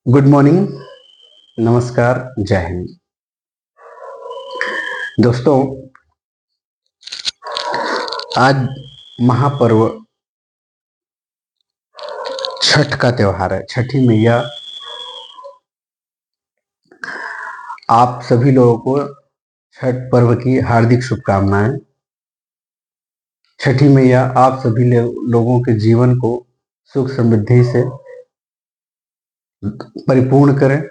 Good morning, नमस्कार, जय हिंद। दोस्तों, आज महापर्व छठ का त्योहार है। छठी मैया आप सभी लोगों को छठ पर्व की हार्दिक शुभकामनाएं। छठी मैया आप सभी लोगों के जीवन को सुख समृद्धि से परिपूर्ण करें।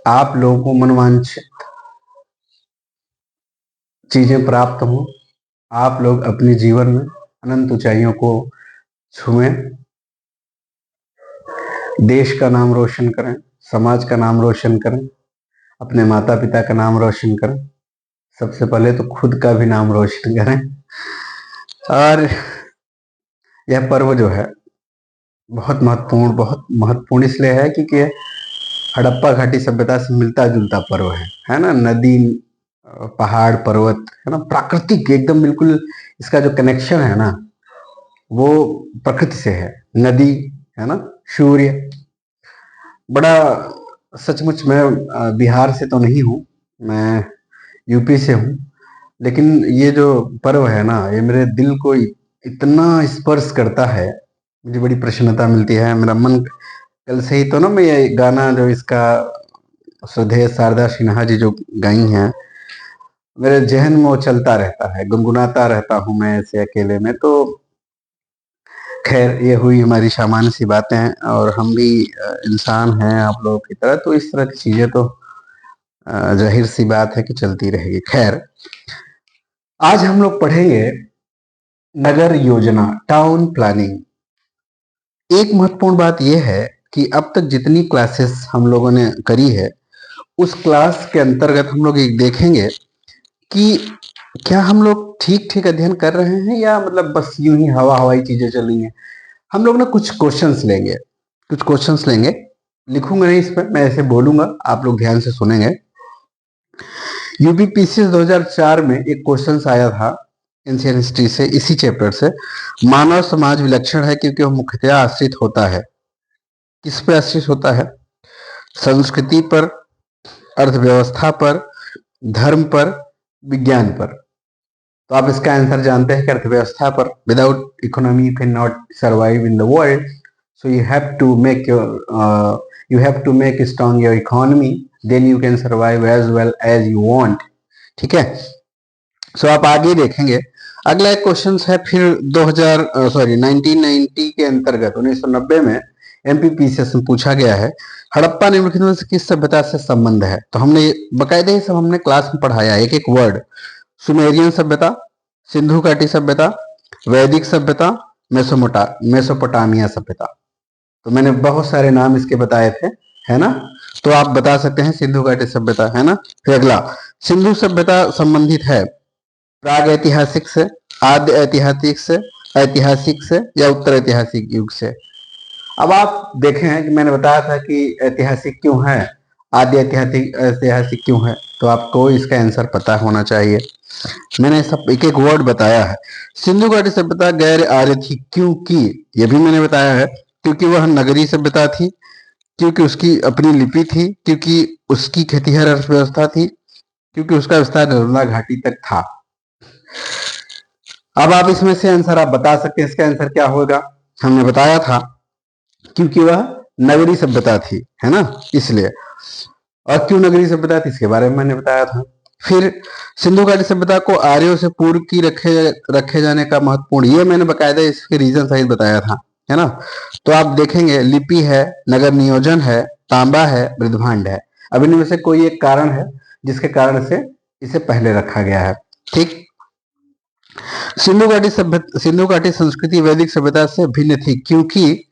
आप लोगों को मनोवांछित चीजें प्राप्त हों। आप लोग अपने जीवन में अनंत ऊंचाइयों को छुएं, देश का नाम रोशन करें, समाज का नाम रोशन करें, अपने माता पिता का नाम रोशन करें, सबसे पहले तो खुद का भी नाम रोशन करें। और यह पर्व जो है बहुत महत्वपूर्ण इसलिए है क्योंकि हड़प्पा घाटी सभ्यता से मिलता जुलता पर्व है ना। नदी, पहाड़, पर्वत, है ना, प्राकृतिक एकदम बिल्कुल इसका जो कनेक्शन है ना वो प्रकृति से है। नदी, है ना, सूर्य। बड़ा सचमुच मैं बिहार से तो नहीं हूँ, मैं यूपी से हूँ, लेकिन ये जो पर्व है ना ये मेरे दिल को इतना स्पर्श करता है, मुझे बड़ी प्रसन्नता मिलती है। मेरा मन कल से ही तो ना, मैं ये गाना जो इसका सुधे शारदा सिन्हा जी जो गाई हैं, मेरे जहन में वो चलता रहता है, गुनगुनाता रहता हूँ मैं ऐसे अकेले में। तो खैर, ये हुई हमारी सामान्य सी बातें, और हम भी इंसान हैं आप लोगों की तरह, तो इस तरह की चीजें तो जाहिर सी बात है कि चलती रहेगी। खैर, आज हम लोग पढ़ेंगे नगर योजना, टाउन प्लानिंग। एक महत्वपूर्ण बात यह है कि अब तक जितनी क्लासेस हम लोगों ने करी है उस क्लास के अंतर्गत हम लोग एक देखेंगे कि क्या हम लोग ठीक ठीक अध्ययन कर रहे हैं या मतलब बस यूं ही हवाई चीजें चल रही हैं। हम लोग ना कुछ क्वेश्चंस लेंगे, लिखूंगा नहीं इस पर, मैं ऐसे बोलूंगा, आप लोग ध्यान से सुनेंगे। यूपीपीसीएस 2004 में एक क्वेश्चन आया था एंशियंट हिस्ट्री से, इसी चैप्टर से। मानव समाज विलक्षण है क्योंकि वह मुख्यतः आश्रित होता है। किस पर आश्रित होता है? संस्कृति पर, अर्थव्यवस्था पर, धर्म पर, विज्ञान पर। तो आप इसका आंसर जानते हैं कि अर्थव्यवस्था पर। Without economy you can not survive in the world, so you have to make strong your economy, then you can survive as well as you want। ठीक है, सो आप आगे देखेंगे। अगला एक क्वेश्चन है फिर 1990 के अंतर्गत 1990 में एमपीपीसीएस में पूछा गया है, हड़प्पा निम्नलिखित से किस सभ्यता से संबंध है? तो हमने बकायदे ही सब हमने क्लास में पढ़ाया, एक एक वर्ड। सुमेरियन सभ्यता, सिंधु घाटी सभ्यता, वैदिक सभ्यता, मेसोपोटामिया सभ्यता। तो मैंने बहुत सारे नाम इसके बताए थे, है ना। तो आप बता सकते हैं सिंधु घाटी सभ्यता, है ना। फिर अगला, सिंधु सभ्यता संबंधित है प्राग ऐतिहासिक से, आद्य ऐतिहासिक से, ऐतिहासिक से या उत्तर ऐतिहासिक युग से। अब आप देखें कि मैंने बताया था कि ऐतिहासिक क्यों है, आद्य ऐतिहासिक ऐतिहासिक क्यों है, तो आपको इसका आंसर पता होना चाहिए। मैंने सब एक एक वर्ड बताया है। सिंधु घाटी सभ्यता गैर आर्य थी क्योंकि, यह भी मैंने बताया है, क्योंकि वह नगरीय सभ्यता थी, क्योंकि उसकी अपनी लिपि थी, क्योंकि उसकी खेतीहर अर्थव्यवस्था थी, क्योंकि उसका विस्तार नर्मदा घाटी तक था। अब आप इसमें से आंसर आप बता सकते हैं, इसका आंसर क्या होगा? हमने बताया था क्योंकि वह नगरीय सभ्यता थी, है ना, इसलिए। और क्यों नगरीय सभ्यता थी इसके बारे में मैंने बताया था। फिर सिंधु घाटी सभ्यता को आर्यों से पूर्व की रखे जाने का महत्वपूर्ण, ये मैंने बकायदा इसके रीजन सहित बताया था, है ना। तो आप देखेंगे लिपि है, नगर नियोजन है, तांबा है, मृदभांड है। अब इनमें से कोई एक कारण है जिसके कारण से इसे पहले रखा गया है। ठीक, सिंधु घाटी संस्कृति वैदिक सभ्यता से भिन्न थी क्योंकि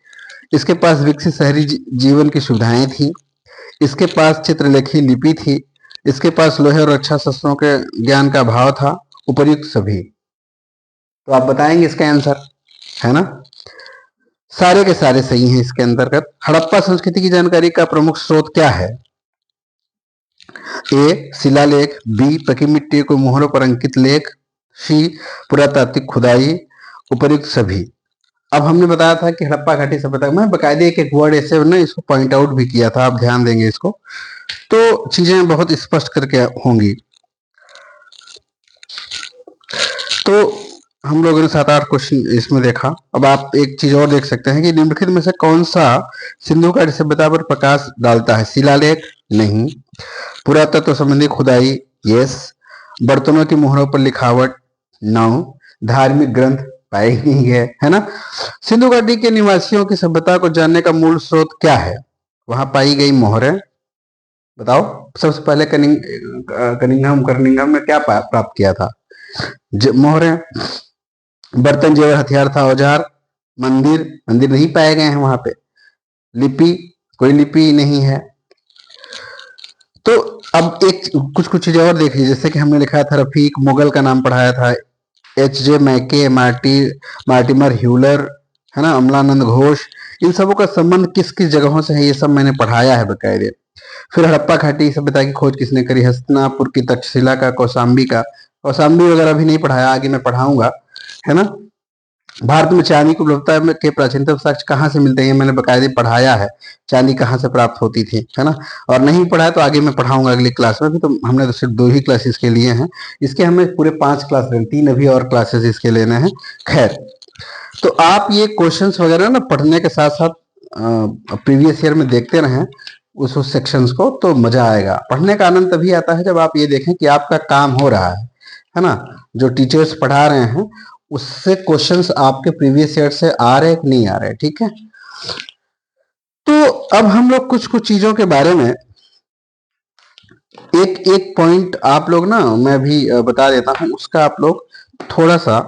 इसके पास विकसित शहरी जीवन की सुविधाएं थी, इसके पास चित्रलेखी लिपि थी, इसके पास लोहे और रक्षा शस्त्रों के ज्ञान का अभाव था, उपर्युक्त सभी। तो आप बताएंगे इसका आंसर, है ना। सारे के सारे सही हैं इसके अंतर्गत। हड़प्पा संस्कृति की जानकारी का प्रमुख स्रोत क्या है? ए शिलालेख, बी पकी मिट्टी को मोहरों पर अंकित लेख, सी पुरातात्विक खुदाई, उपयुक्त सभी। अब हमने बताया था कि हड़प्पा घाटी सभ्यता, मैं बकायदे एक एक वर्ड ऐसे ना इसको पॉइंट आउट भी किया था, आप ध्यान देंगे इसको तो चीजें बहुत स्पष्ट करके होंगी। तो हम लोगों ने 7-8 क्वेश्चन इसमें देखा। अब आप एक चीज और देख सकते हैं कि निम्नलिखित में से कौन सा सिंधु घाटी सभ्यता पर प्रकाश डालता है? शिलालेख नहीं, पुरातत्व संबंधी खुदाई यस, बर्तनों की मोहरों पर लिखावट नो, धार्मिक ग्रंथ पाए नहीं गए, है ना। सिंधु घाटी के निवासियों की सभ्यता को जानने का मूल स्रोत क्या है? वहां पाई गई मोहरें। बताओ, सबसे पहले कनिंघम कर्निंघम में क्या प्राप्त किया था? मोहरें, बर्तन, जेवर, हथियार था, औजार, मंदिर, मंदिर नहीं पाए गए हैं वहां पे, लिपि, कोई लिपि नहीं है। तो अब एक कुछ कुछ चीजें और देखिए, जैसे कि हमने लिखा था रफीक मुगल का नाम पढ़ाया था, H.J. मैके, मार्टिमर ह्यूलर, है ना, अमलानंद घोष, इन सबों का संबंध किस किस जगहों से है ये सब मैंने पढ़ाया है बकायदे। फिर हड़प्पा घाटी सभ्यता की खोज किसने करी? हस्तिनापुर की तक्षशिला का, कौशाम्बी का। कौशाम्बी वगैरह भी नहीं पढ़ाया, आगे मैं पढ़ाऊंगा, है ना। भारत में चांदी की उपलब्धता के प्राचीनतम साक्ष्य कहाँ से मिलते हैं? मैंने बकायदे पढ़ाया है, चांदी कहाँ से प्राप्त होती थी, है ना। और नहीं पढ़ा है तो आगे मैं पढ़ाऊंगा अगली क्लास में भी। तो हमने तो सिर्फ 2 ही क्लासेस के लिए हैं, इसके हमें पूरे 5 क्लास लेने, 3 अभी और क्लासेस इसके लेने हैं। खैर, तो आप ये क्वेश्चंस वगैरह ना पढ़ने के साथ साथ प्रीवियस ईयर में देखते रहें उस सेक्शंस को, तो मजा आएगा। पढ़ने का आनंद तभी आता है जब आप ये देखें कि आपका काम हो रहा है ना। जो टीचर्स पढ़ा रहे हैं उससे क्वेश्चंस आपके प्रीवियस ईयर से आ रहे कि नहीं आ रहे, ठीक है। तो अब हम लोग कुछ कुछ चीजों के बारे में एक एक पॉइंट आप लोग ना, मैं भी बता देता हूं, उसका आप लोग थोड़ा सा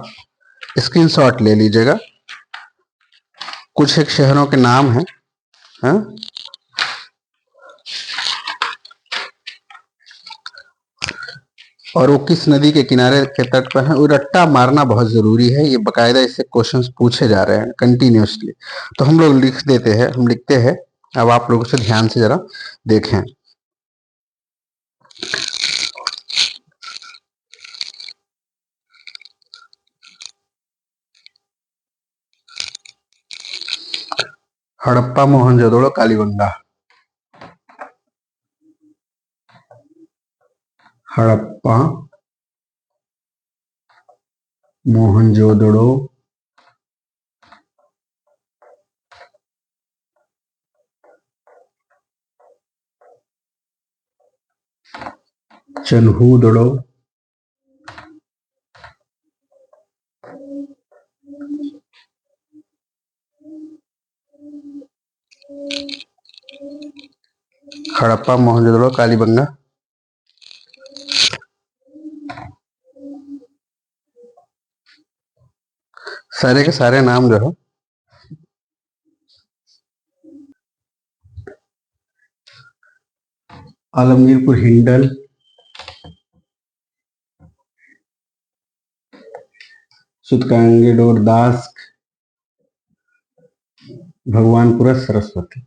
स्क्रीनशॉट ले लीजिएगा। कुछ एक शहरों के नाम हैं, है? और वो किस नदी के किनारे के तट पर है। रट्टा मारना बहुत जरूरी है, ये बकायदा इससे क्वेश्चंस पूछे जा रहे हैं कंटिन्यूसली, तो हम लोग लिख देते हैं, हम लिखते हैं। अब आप लोगों से ध्यान से जरा देखें। हड़प्पा, मोहनजोदड़ो, कालीबंगा। हड़प्पा, मोहनजोदड़ो, चन्हूदड़ो, हड़प्पा, मोहनजोदड़ो, कालीबंगा। सारे के सारे नाम जो है आलमगीरपुर हिंडल, सुतकांगेडोर दास, भगवानपुरा सरस्वती।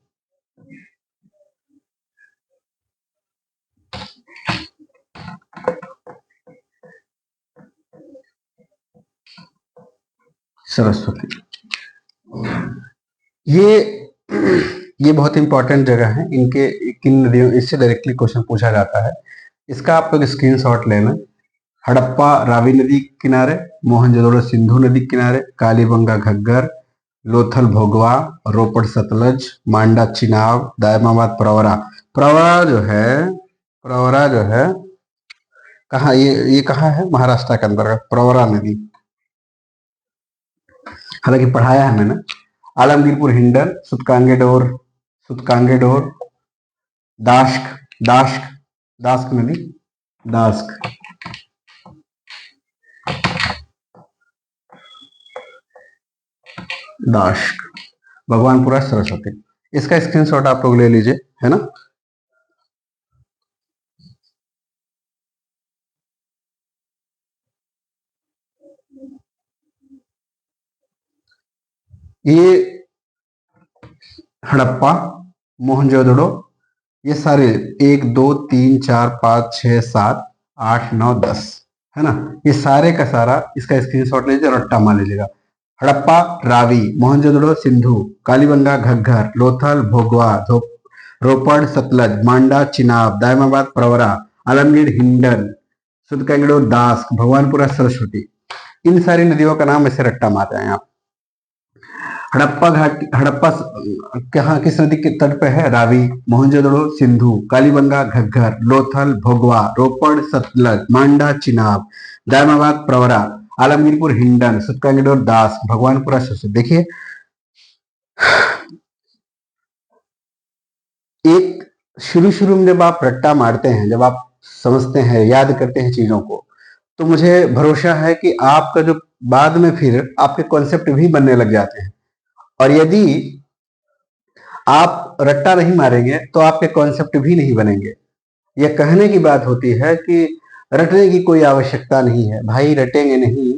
सरस्वती, ये बहुत इंपॉर्टेंट जगह है। इनके किन नदियों, इससे डायरेक्टली क्वेश्चन पूछा जाता है, इसका आप लोग स्क्रीनशॉट लेना। हड़प्पा रावी नदी किनारे, मोहनजोदड़ो सिंधु नदी किनारे, कालीबंगा घग्गर, लोथल भोगवा, रोपड़ सतलज, मांडा चिनाब, दायमाबाद प्रवरा। प्रवरा जो है कहाँ, ये कहाँ है? महाराष्ट्र के अंदर प्रवरा नदी, हालांकि पढ़ाया है मैंने। आलमगीरपुर हिंडल, सुतकांगेडोर, दाश्क, दाश्क नदी, दाश्क, दाश्क, भगवानपुरा सरस्वती। इसका स्क्रीनशॉट आप लोग ले लीजिए, है ना। ये हड़प्पा, मोहनजोदड़ो, ये सारे 1 2 3 4 5 6 7 8 9 10, है ना। ये सारे का सारा इसका स्क्रीनशॉट लीजिए, रट्टा मान लीजिएगा। हड़प्पा, रावी, मोहनजोदड़ो, सिंधु, कालीबंगा, घग्गर, लोथल, भोगवा, रोपड़, सतलज, मांडा, चिनाब, दायमाबाद, प्रवरा, आलमगीर, हिंडन, सुदकंगड़ो, दास, भगवानपुरा, सरस्वती, इन सारी नदियों का नाम ऐसे रट्टा मार रहे हैं आप। हड़प्पा घाटी, हड़प्पा कहाँ किस नदी के तट पे है? रावी, मोहनजोदड़ो, सिंधु, कालीबंगा, घग्गर, लोथल, भोगवा, रोपड़, सतलज, मांडा, चिनाब, दायमाबाद, प्रवरा, आलमगीरपुर, हिंडन, सुदकांगड़ो, दास, भगवानपुरा, सरस्वती। देखिए, एक शुरू शुरू में जब आप रट्टा मारते हैं, जब आप समझते हैं, याद करते हैं चीजों को, तो मुझे भरोसा है कि आपका जो बाद में फिर आपके कॉन्सेप्ट भी बनने लग जाते हैं। और यदि आप रट्टा नहीं मारेंगे तो आपके कॉन्सेप्ट भी नहीं बनेंगे। यह कहने की बात होती है कि रटने की कोई आवश्यकता नहीं है। भाई रटेंगे नहीं,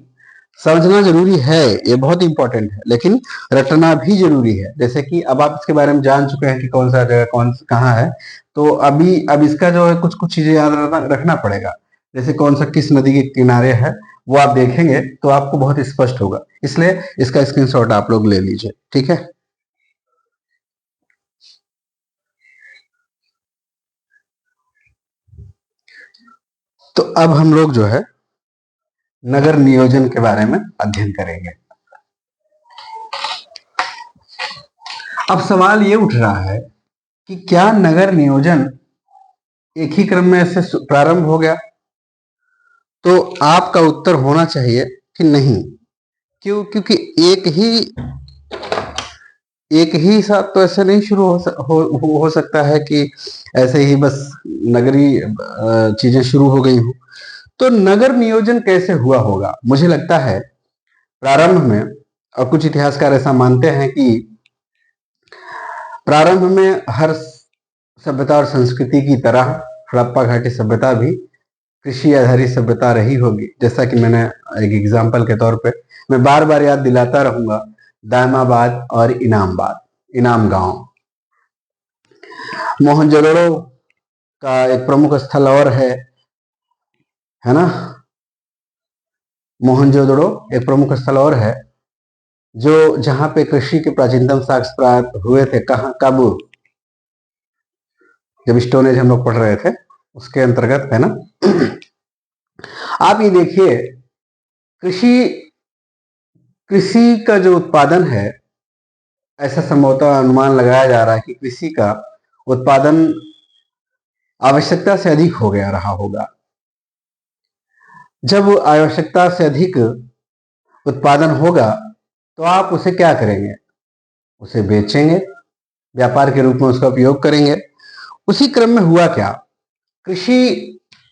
समझना जरूरी है, ये बहुत इंपॉर्टेंट है, लेकिन रटना भी जरूरी है। जैसे कि अब आप इसके बारे में जान चुके हैं कि कौन सा जगह कौन कहाँ है, तो अब इसका जो है कुछ कुछ चीजें याद रखना पड़ेगा। जैसे कौन सा किस नदी के किनारे है, वो आप देखेंगे तो आपको बहुत स्पष्ट होगा। इसलिए इसका स्क्रीनशॉट आप लोग ले लीजिए, ठीक है। तो अब हम लोग जो है नगर नियोजन के बारे में अध्ययन करेंगे। अब सवाल ये उठ रहा है कि क्या नगर नियोजन एक ही क्रम में से प्रारंभ हो गया? तो आपका उत्तर होना चाहिए कि नहीं। क्यों? क्योंकि एक ही साथ तो ऐसे नहीं शुरू हो सकता है कि ऐसे ही बस नगरी चीजें शुरू हो गई हो। तो नगर नियोजन कैसे हुआ होगा? मुझे लगता है प्रारंभ में, और कुछ इतिहासकार ऐसा मानते हैं कि प्रारंभ में हर सभ्यता और संस्कृति की तरह हड़प्पा घाटी सभ्यता भी कृषि आधारित सभ्यता रही होगी। जैसा कि मैंने एक एग्जाम्पल के तौर पे मैं बार बार याद दिलाता रहूंगा, दायमाबाद और इनाम गांव। मोहनजोदड़ो का एक प्रमुख स्थल और है ना। मोहनजोदड़ो एक प्रमुख स्थल और है जो जहां पे कृषि के प्राचीनतम साक्ष्य प्राप्त हुए थे। कहाँ? काबुल, जब स्टोन एज हम लोग पढ़ रहे थे उसके अंतर्गत, है ना। आप ये देखिए, कृषि कृषि का जो उत्पादन है, ऐसा संभवतः अनुमान लगाया जा रहा है कि कृषि का उत्पादन आवश्यकता से अधिक हो गया रहा होगा। जब आवश्यकता से अधिक उत्पादन होगा तो आप उसे क्या करेंगे? उसे बेचेंगे, व्यापार के रूप में उसका उपयोग करेंगे। उसी क्रम में हुआ क्या, कृषि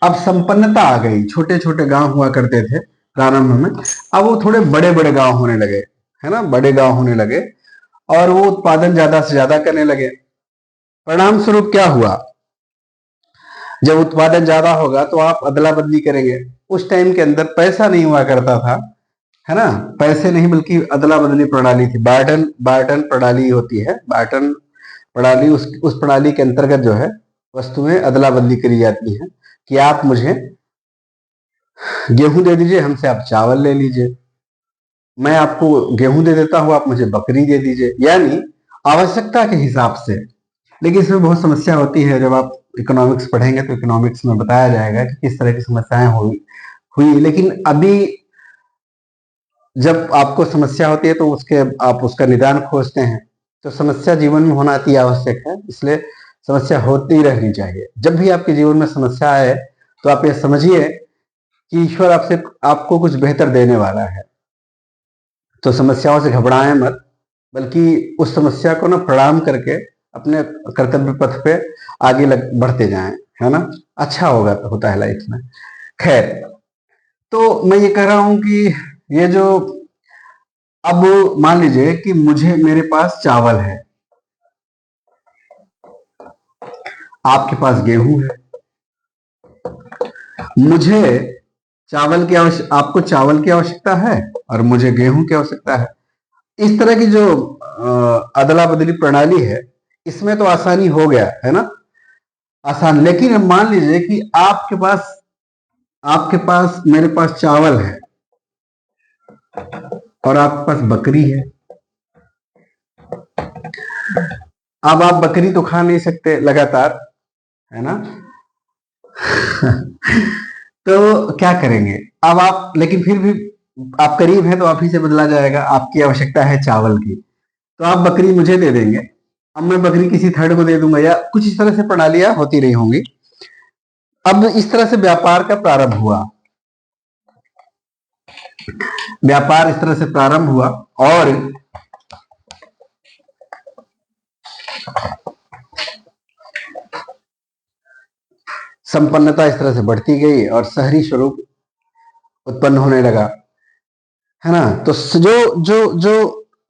अब संपन्नता आ गई। छोटे छोटे गांव हुआ करते थे प्रारंभ में, अब वो थोड़े बड़े बड़े गांव होने लगे, है ना, बड़े गांव होने लगे और वो उत्पादन ज्यादा से ज्यादा करने लगे। परिणाम स्वरूप क्या हुआ, जब उत्पादन ज्यादा होगा तो आप अदला बदली करेंगे। उस टाइम के अंदर पैसा नहीं हुआ करता था, है ना, पैसे नहीं बल्कि अदला बदली प्रणाली थी। बार्टन बार्टन प्रणाली होती है, बार्टन प्रणाली। उस प्रणाली के अंतर्गत जो है वस्तुएं अदला बदली करी जाती हैं कि आप मुझे गेहूं दे दीजिए, हमसे आप चावल ले लीजिए। मैं आपको गेहूं दे देता हूं, आप मुझे बकरी दे दीजिए, यानी आवश्यकता के हिसाब से। लेकिन इसमें बहुत समस्या होती है। जब आप इकोनॉमिक्स पढ़ेंगे तो इकोनॉमिक्स में बताया जाएगा कि किस तरह की समस्याएं हुई। लेकिन अभी जब आपको समस्या होती है तो आप उसका निदान खोजते हैं। तो समस्या जीवन में होना अति आवश्यक है, इसलिए समस्या होती रहनी चाहिए। जब भी आपके जीवन में समस्या आए तो आप ये समझिए कि ईश्वर आपको कुछ बेहतर देने वाला है। तो समस्याओं से घबराएं मत, बल्कि उस समस्या को ना प्रणाम करके अपने कर्तव्य पथ पे आगे बढ़ते जाएं, है ना। अच्छा होता है लाइफ में। खैर, तो मैं ये कह रहा हूं कि ये जो, अब मान लीजिए कि मेरे पास चावल है, आपके पास गेहूं है। मुझे आपको चावल की आवश्यकता है और मुझे गेहूं की आवश्यकता है। इस तरह की जो अदला बदली प्रणाली है, इसमें तो आसानी हो गया, है ना, आसान। लेकिन अब मान लीजिए कि आपके पास आपके पास, मेरे पास चावल है और आपके पास बकरी है। अब आप बकरी तो खा नहीं सकते लगातार, है ना। तो क्या करेंगे अब आप, लेकिन फिर भी आप करीब हैं तो आप ही से बदला जाएगा, आपकी आवश्यकता है चावल की, तो आप बकरी मुझे दे देंगे। अब मैं बकरी किसी थर्ड को दे दूंगा, या कुछ इस तरह से प्रणालियां होती रही होंगी। अब इस तरह से व्यापार का प्रारंभ हुआ, व्यापार इस तरह से प्रारंभ हुआ और संपन्नता इस तरह से बढ़ती गई और शहरी स्वरूप उत्पन्न होने लगा, है ना। तो जो जो जो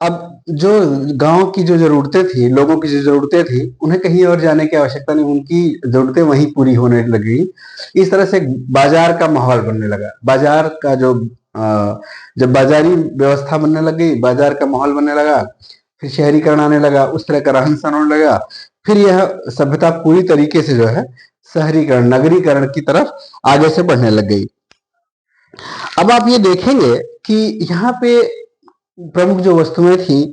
अब जो गांव की जो जरूरतें थी, लोगों की जो जरूरतें थी, उन्हें कहीं और जाने की आवश्यकता नहीं, उनकी जरूरतें वहीं पूरी होने लगी। इस तरह से बाजार का माहौल बनने लगा। बाजार का जो जब बाजारी व्यवस्था बनने लगी, बाजार का माहौल बनने लगा, फिर शहरीकरण आने लगा, उस तरह का रहन सहन होने लगा, फिर यह सभ्यता पूरी तरीके से जो है शहरीकरण, नगरीकरण की तरफ आगे से बढ़ने लग गई। अब आप ये देखेंगे कि यहाँ पे प्रमुख जो वस्तुएं थी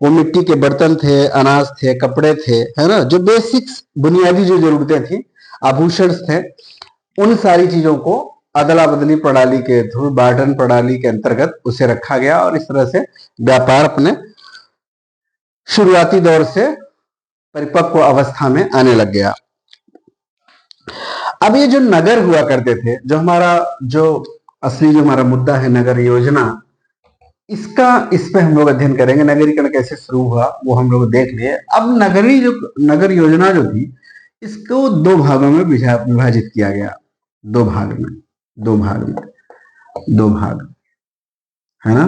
वो मिट्टी के बर्तन थे, अनाज थे, कपड़े थे, है ना, जो बेसिक्स बुनियादी जो जरूरतें थी, आभूषण थे, उन सारी चीजों को अदला बदली प्रणाली के थ्रू, बार्टन प्रणाली के अंतर्गत उसे रखा गया और इस तरह से व्यापार अपने शुरुआती दौर से परिपक्व अवस्था में आने लग गया। अब ये जो नगर हुआ करते थे, जो हमारा जो असली जो हमारा मुद्दा है नगर योजना, इसका इस पे हम लोग अध्ययन करेंगे। नगरीकरण कैसे शुरू हुआ वो हम लोग देख लिए। अब नगर योजना जो थी, इसको दो भागों में विभाजित किया गया, दो भाग में, दो भाग में, दो भाग, है ना।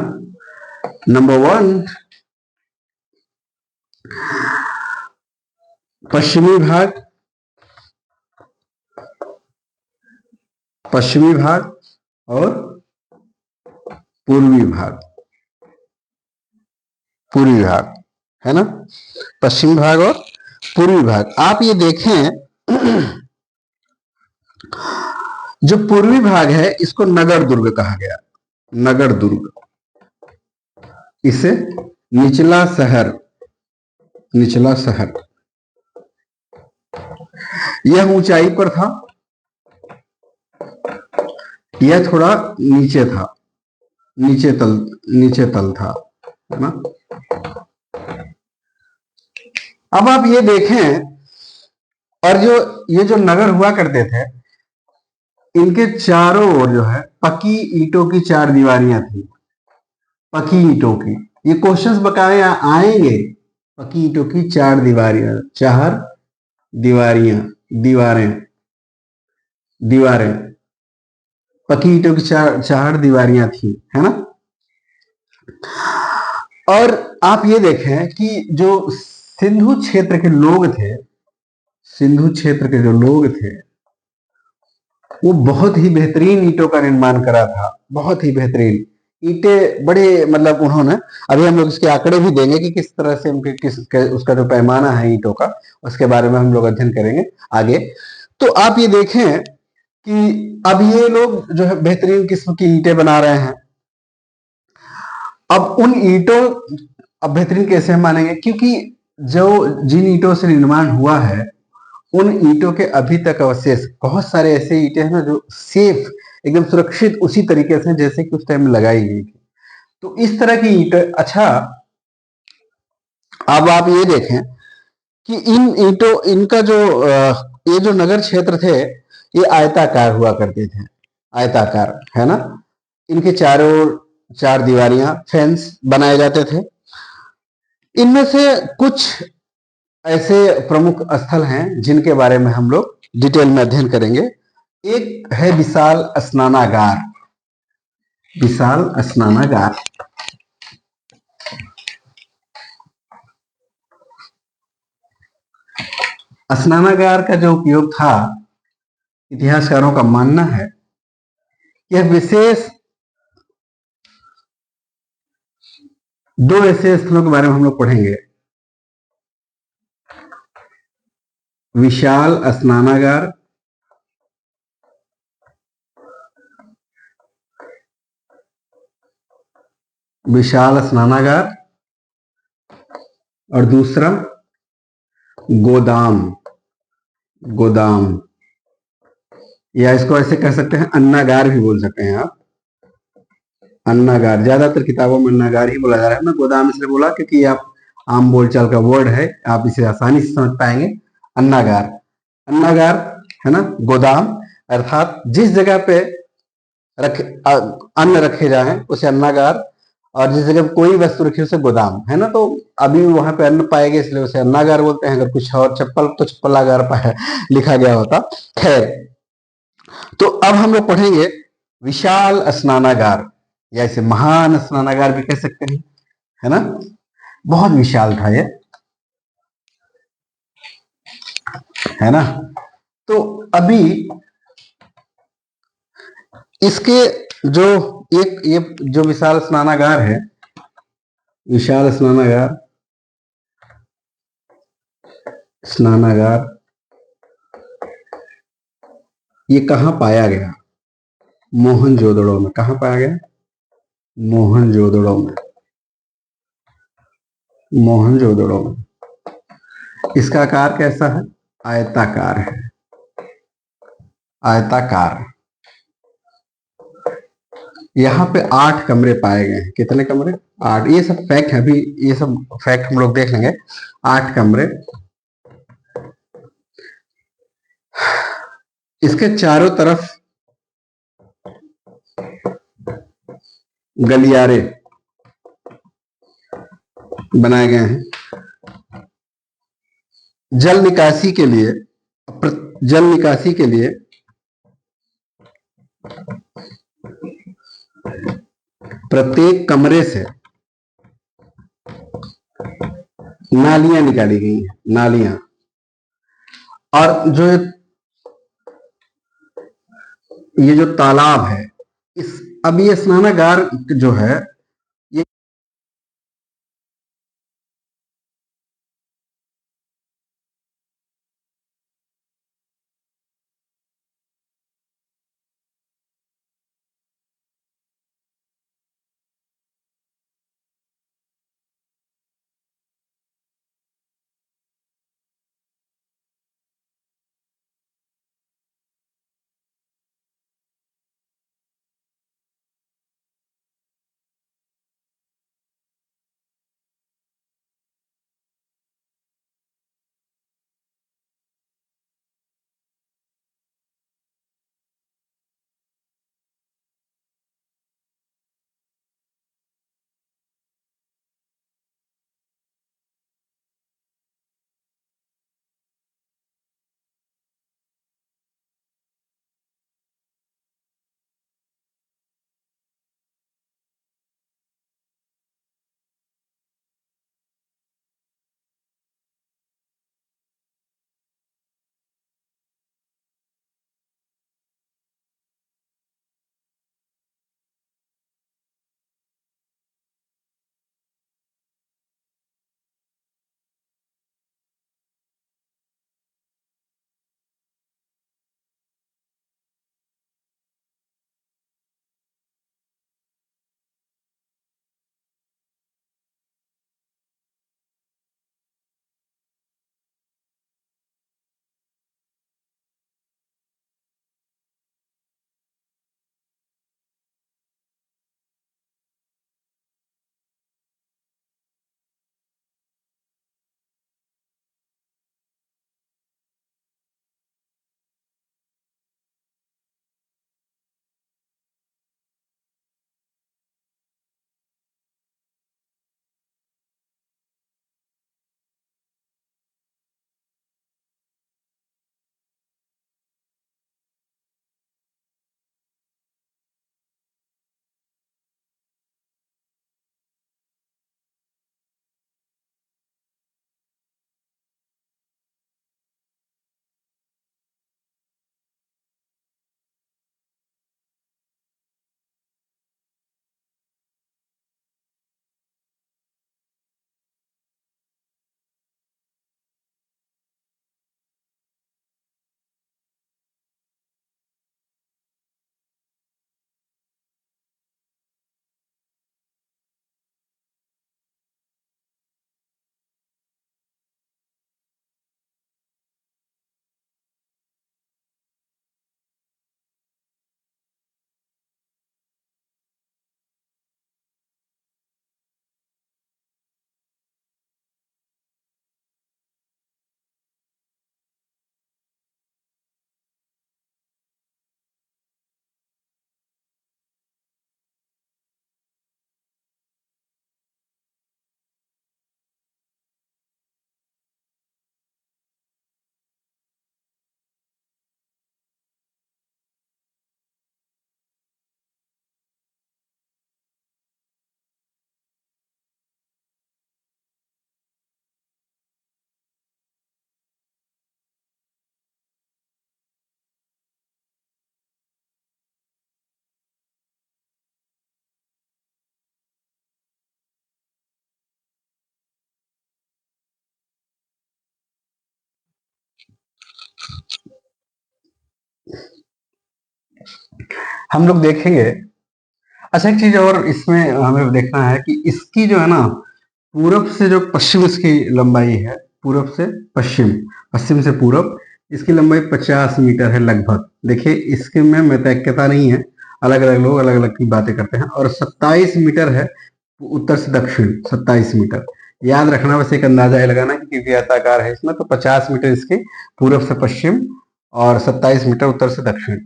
नंबर वन, पश्चिमी भाग, पश्चिमी भाग और पूर्वी भाग, पूर्वी भाग, है ना। पश्चिमी भाग और पूर्वी भाग। आप ये देखें, जो पूर्वी भाग है इसको नगर दुर्ग कहा गया, नगर दुर्ग। इसे निचला शहर, निचला शहर, यह ऊंचाई पर था, यह थोड़ा नीचे था, नीचे तल था, है ना। अब आप ये देखें, और जो ये जो नगर हुआ करते थे, इनके चारों ओर जो है पक्की ईंटों की चार दीवारियां थी, पक्की ईंटों की। ये क्वेश्चंस बकाए आएंगे। पक्की ईंटों की चार दीवारियां, चार दीवारियां, दीवारें, दीवारें, पक्की ईंटों की चार चार दीवारियां थी, है ना। और आप ये देखें कि जो सिंधु क्षेत्र के लोग थे, सिंधु क्षेत्र के जो लोग थे, वो बहुत ही बेहतरीन ईंटों का निर्माण करा था, बहुत ही बेहतरीन ईंटें, बड़े मतलब उन्होंने, अभी हम लोग इसके आंकड़े भी देंगे कि किस तरह से उनके उसका जो पैमाना है ईंटों का, उसके बारे में हम लोग अध्ययन करेंगे आगे। तो आप ये देखें कि अब ये लोग जो है बेहतरीन किस्म की ईंटें बना रहे हैं। अब उन ईंटों, अब बेहतरीन कैसे हम मानेंगे, क्योंकि जो जिन ईंटों से निर्माण हुआ है, उन ईंटों के अभी तक अवशेष, बहुत सारे ऐसे ईंटें हैं ना जो सेफ, एकदम सुरक्षित उसी तरीके से जैसे कि उस टाइम में लगाई गई थी। तो इस तरह की ईंटें। अच्छा, अब आप ये देखें कि इन ईंटों, इनका जो ये जो नगर क्षेत्र थे, ये आयताकार हुआ करते थे, आयताकार, है ना। इनके चारों ओर चार दीवारियां, फेंस बनाए जाते थे। इनमें से कुछ ऐसे प्रमुख स्थल हैं जिनके बारे में हम लोग डिटेल में अध्ययन करेंगे। एक है विशाल स्नानागार, विशाल स्नानागार। स्नानागार का जो उपयोग था, इतिहासकारों का मानना है, यह विशेष दो ऐसे स्थलों के बारे में हम लोग पढ़ेंगे। विशाल स्नानागार विशाल स्नानागार, और दूसरा गोदाम। गोदाम, या इसको ऐसे कह सकते हैं, अन्नागार भी बोल सकते हैं आप। अन्नागार, ज्यादातर किताबों में अन्नागार ही बोला जा रहा है। मैं गोदाम इसलिए बोला क्योंकि आप आम बोलचाल का वर्ड है, आप इसे आसानी से समझ पाएंगे। अन्नागार, अन्नागार है ना, गोदाम, अर्थात जिस जगह पे रखे अन्न रखे जाए उसे अन्नागार, और जिस जगह कोई वस्तु रखी उसे गोदाम, है ना। तो अभी वहां पे अन्न पाएंगे इसलिए उसे अन्नागार बोलते हैं। अगर कुछ और चप्पल तो चप्पलागार पाया लिखा गया होता। खैर, तो अब हम लोग पढ़ेंगे विशाल स्नानागार, या इसे महान स्नानागार भी कह सकते हैं, है ना। बहुत विशाल था ये, है ना। तो अभी इसके जो एक ये जो विशाल स्नानागार है, विशाल स्नानागार, स्नानागार ये कहाँ पाया गया? मोहनजोदड़ो में। कहाँ पाया गया? मोहनजोदड़ो में। मोहनजोदड़ो में। इसका आकार कैसा है? आयताकार है, आयताकार। यहाँ पे 8 कमरे पाए गए हैं। कितने कमरे? 8। ये सब फैक्ट है, अभी ये सब फैक्ट हम लोग देख लेंगे। 8 कमरे। इसके चारों तरफ गलियारे बनाए गए हैं जल निकासी के लिए। जल निकासी के लिए प्रत्येक कमरे से नालियां निकाली गई हैं, नालियां। और जो ये जो तालाब है, इस अब ये स्नानागार जो है हम लोग देखेंगे। अच्छा, एक चीज और इसमें हमें देखना है कि इसकी जो है ना, पूरब से जो पश्चिम इसकी लंबाई है, पूरब से पश्चिम, पश्चिम से पूरब, इसकी लंबाई 50 मीटर है लगभग। देखिए इसके में मैत्रिकता नहीं है, अलग अलग लोग अलग अलग की बातें करते हैं। और 27 मीटर है उत्तर से दक्षिण, 27 मीटर। याद रखना, बस एक अंदाजा है लगाना कि द्विआयताकार है इसमें, तो 50 मीटर इसकी पूरब से पश्चिम और 27 मीटर उत्तर से दक्षिण।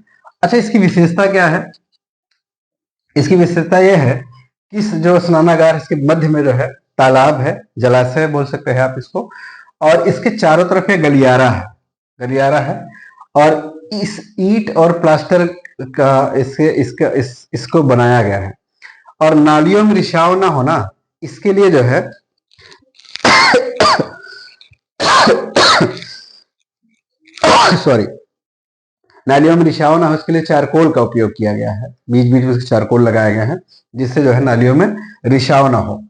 अच्छा, इसकी विशेषता क्या है? इसकी विशेषता यह है कि इस जो स्नानागार इसके मध्य में जो है तालाब है, जलाशय बोल सकते हैं आप इसको, और इसके चारों तरफ ये गलियारा है, गलियारा है। और इस ईंट और प्लास्टर का इसको बनाया गया है। और नालियों में रिसाव ना होना, इसके लिए जो है सॉरी, नालियों में रिसाव ना हो इसके लिए चारकोल का उपयोग किया गया है, बीच बीच में चारकोल लगाया गया है, जिससे जो है नालियों में रिसाव ना हो।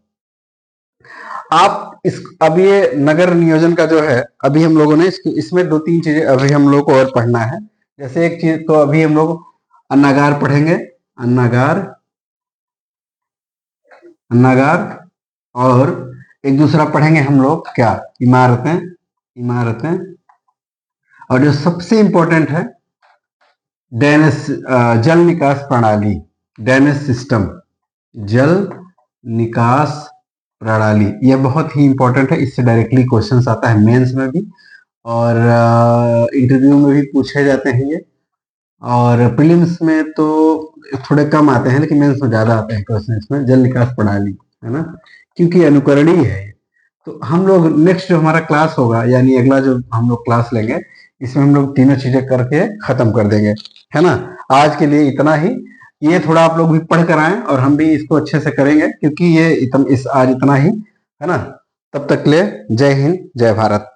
आप इस अब ये नगर नियोजन का जो है, अभी हम लोगों ने इसमें दो तीन चीजें अभी हम लोगों को और पढ़ना है। जैसे एक चीज तो अभी हम लोग अन्नागार पढ़ेंगे, अन्नागार, अन्नागार। और एक दूसरा पढ़ेंगे हम लोग क्या, इमारतें, इमारतें। और जो सबसे इंपॉर्टेंट है ड्रेनेज, जल निकास प्रणाली, ड्रेनेज सिस्टम, जल निकास प्रणाली। यह बहुत ही इंपॉर्टेंट है, इससे डायरेक्टली क्वेश्चंस आता है मेंस में भी, और इंटरव्यू में भी पूछे जाते हैं ये। और प्रीलिम्स में तो थोड़े कम आते हैं, लेकिन मेंस में ज्यादा आते हैं क्वेश्चन इसमें। जल निकास प्रणाली है ना, क्योंकि अनुकरणीय है ये। तो हम लोग नेक्स्ट जो हमारा क्लास होगा, यानी अगला जो हम लोग क्लास लेंगे, इसमें हम लोग तीनों चीजें करके खत्म कर देंगे, है ना। आज के लिए इतना ही। ये थोड़ा आप लोग भी पढ़ कर आए, और हम भी इसको अच्छे से करेंगे, क्योंकि ये आज इतना ही है ना। तब तक के लिए जय हिंद, जय भारत।